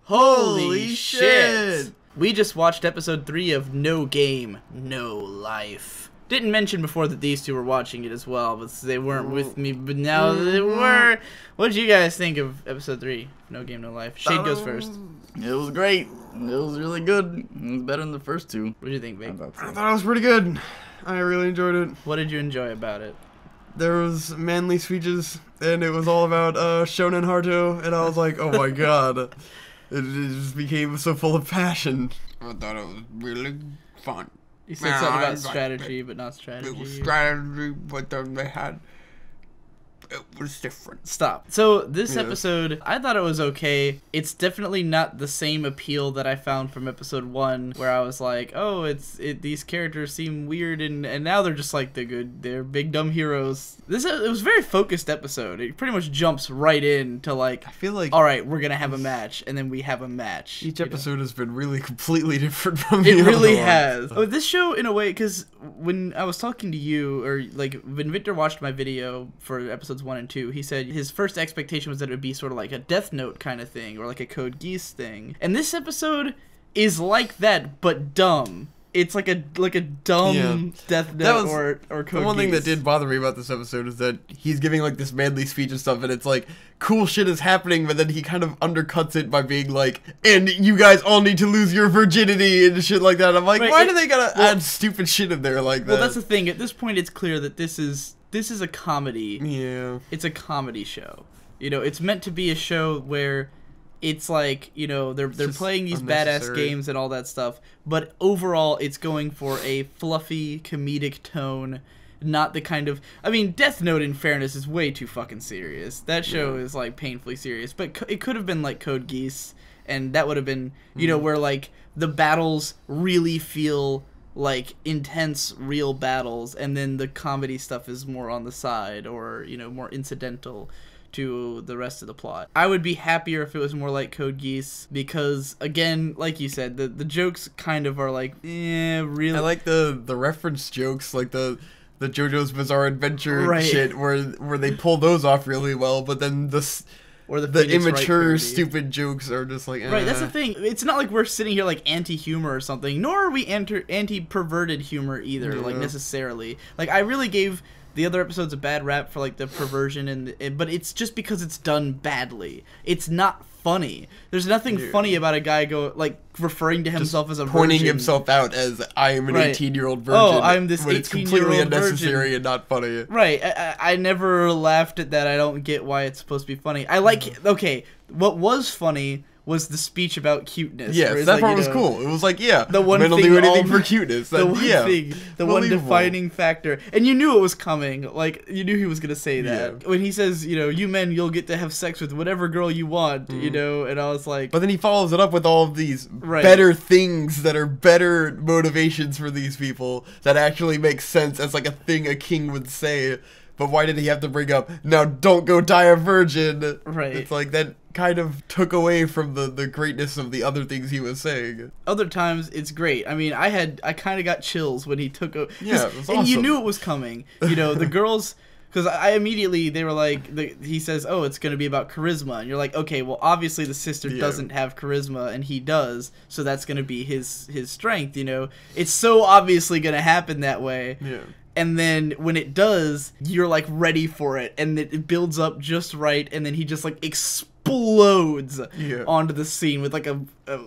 Holy shit! We just watched episode 3 of No Game, No Life. Didn't mention before that these two were watching it as well, but they weren't with me, but now they were. What did you guys think of episode 3, No Game, No Life? Shade goes first. It was great. It was really good. It was better than the first two. What did you think, Vic? I thought it was pretty good. I really enjoyed it. What did you enjoy about it? There was manly speeches, and it was all about Shonen Haruto, and I was like, oh my god. It just became so full of passion. I thought it was really fun. You said something about strategy, but not strategy. It was strategy, but then they had... It was different. Stop. So this episode, I thought it was okay. It's definitely not the same appeal that I found from episode 1, where I was like, oh, these characters seem weird, and now they're just like they're big dumb heroes. It was a very focused episode. It pretty much jumps right in to like, I feel like, all right, we're gonna have a match, and then we have a match. Each episode has been really completely different from the other other. It really one. has. Oh, this show, in a way, because when I was talking to you, or like when Victor watched my video for episodes 1 and 2, he said his first expectation was that it would be sort of like a Death Note kind of thing, or like a Code Geass thing. And this episode is like that, but dumb. It's like a dumb Death Note or Code Geass. The one thing that did bother me about this episode is that he's giving like this manly speech and stuff, and it's like cool shit is happening, but then he kind of undercuts it by being like, and you guys all need to lose your virginity and shit like that. I'm like, why do they gotta add stupid shit in there like that? Well, that's the thing. At this point, it's clear that this is a comedy. Yeah. It's a comedy show. You know, it's meant to be a show where it's like, you know, they're playing these badass games and all that stuff, but overall it's going for a fluffy comedic tone, not the kind of, I mean, Death Note, in fairness, is way too fucking serious. That show is like painfully serious, but it could have been like Code Geass, and that would have been, you know, where like the battles really feel like intense real battles, and then the comedy stuff is more on the side, or, you know, more incidental to the rest of the plot. I would be happier if it was more like Code Geass, because again, like you said, the jokes kind of are like, really. I like the reference jokes, like the JoJo's Bizarre Adventure shit, where they pull those off really well, but then or the immature, stupid jokes are just like, Right, that's the thing. It's not like we're sitting here like anti-humor or something, nor are we anti-perverted humor either, like necessarily. Like, I really gave the other episodes a bad rap for like the perversion, but it's just because it's done badly. It's not funny. There's nothing funny about a guy referring to himself as a pointing virgin. himself out as, I am an 18-year-old virgin. Oh, I'm this 18-year-old it's completely unnecessary virgin. and not funny. Right. I never laughed at that. I don't get why it's supposed to be funny. I like, okay, what was funny was the speech about cuteness. Yes, that part was cool. It was like, the one men will thing do anything for cuteness. The one defining factor. And you knew it was coming. Like, you knew he was going to say that. When he says, you know, you men, you'll get to have sex with whatever girl you want, you know, and I was like... But then he follows it up with all of these better things that are better motivations for these people that actually make sense as like a thing a king would say. But why did he have to bring up, now don't go die a virgin? Right. It's like, that kind of took away from the greatness of the other things he was saying. Other times, it's great. I mean, I kind of got chills when he took over. Yeah, it was awesome. And you knew it was coming. You know, the girls... Because I immediately, they were like, he says, oh, it's going to be about charisma. And you're like, okay, well, obviously the sister doesn't have charisma, and he does, so that's going to be his strength, you know? It's so obviously going to happen that way. Yeah. And then when it does, you're like ready for it, and it builds up just right, and then he just like explodes onto the scene with like a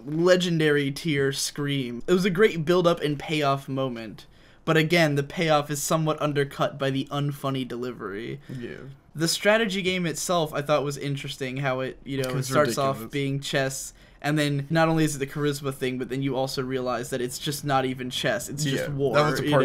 legendary tear scream. It was a great build-up and payoff moment. But again, the payoff is somewhat undercut by the unfunny delivery. Yeah. The strategy game itself, I thought, was interesting. How it, you know, it starts off being chess, and then not only is it the charisma thing, but then you also realize that it's just not even chess. It's just war. That was the part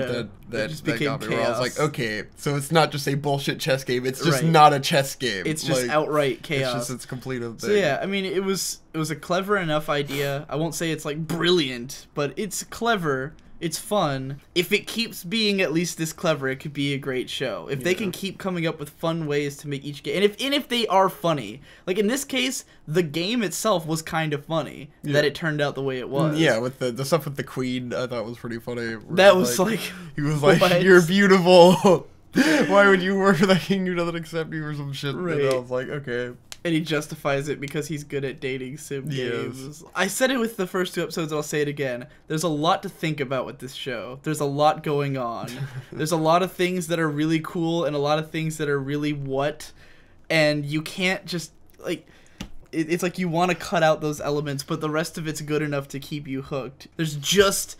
that just became got me chaos. Where I was like, okay, so it's not just a bullshit chess game. It's just not a chess game. It's just like, outright chaos. It's complete thing. So yeah, I mean, it was a clever enough idea. I won't say it's like brilliant, but it's clever. It's fun. If it keeps being at least this clever, it could be a great show. If they can keep coming up with fun ways to make each game, and if they are funny, like in this case, the game itself was kind of funny that it turned out the way it was. Yeah, with the stuff with the queen, I thought was pretty funny. That was like he was like, "You're beautiful. Why would you work for that king who doesn't accept you or some shit?" And I was like, okay. And he justifies it because he's good at dating sim games. I said it with the first 2 episodes, I'll say it again. There's a lot to think about with this show. There's a lot going on. There's a lot of things that are really cool and a lot of things that are really what. And you can't just, like... It's like you want to cut out those elements, but the rest of it's good enough to keep you hooked. There's just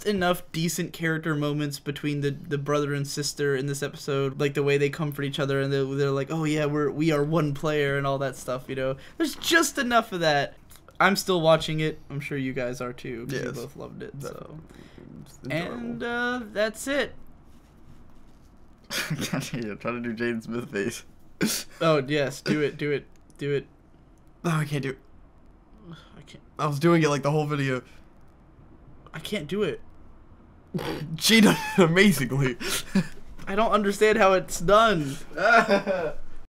enough decent character moments between the brother and sister in this episode, like the way they comfort each other and they're like, oh yeah, we are one player and all that stuff, you know. There's just enough of that. I'm still watching it. I'm sure you guys are too, because you both loved it. So, and that's it. You're trying to do Jaden Smith face. Oh yes, do it. No, I can't do it. I can't. I was doing it like the whole video. I can't do it. She did it amazingly. I don't understand how it's done.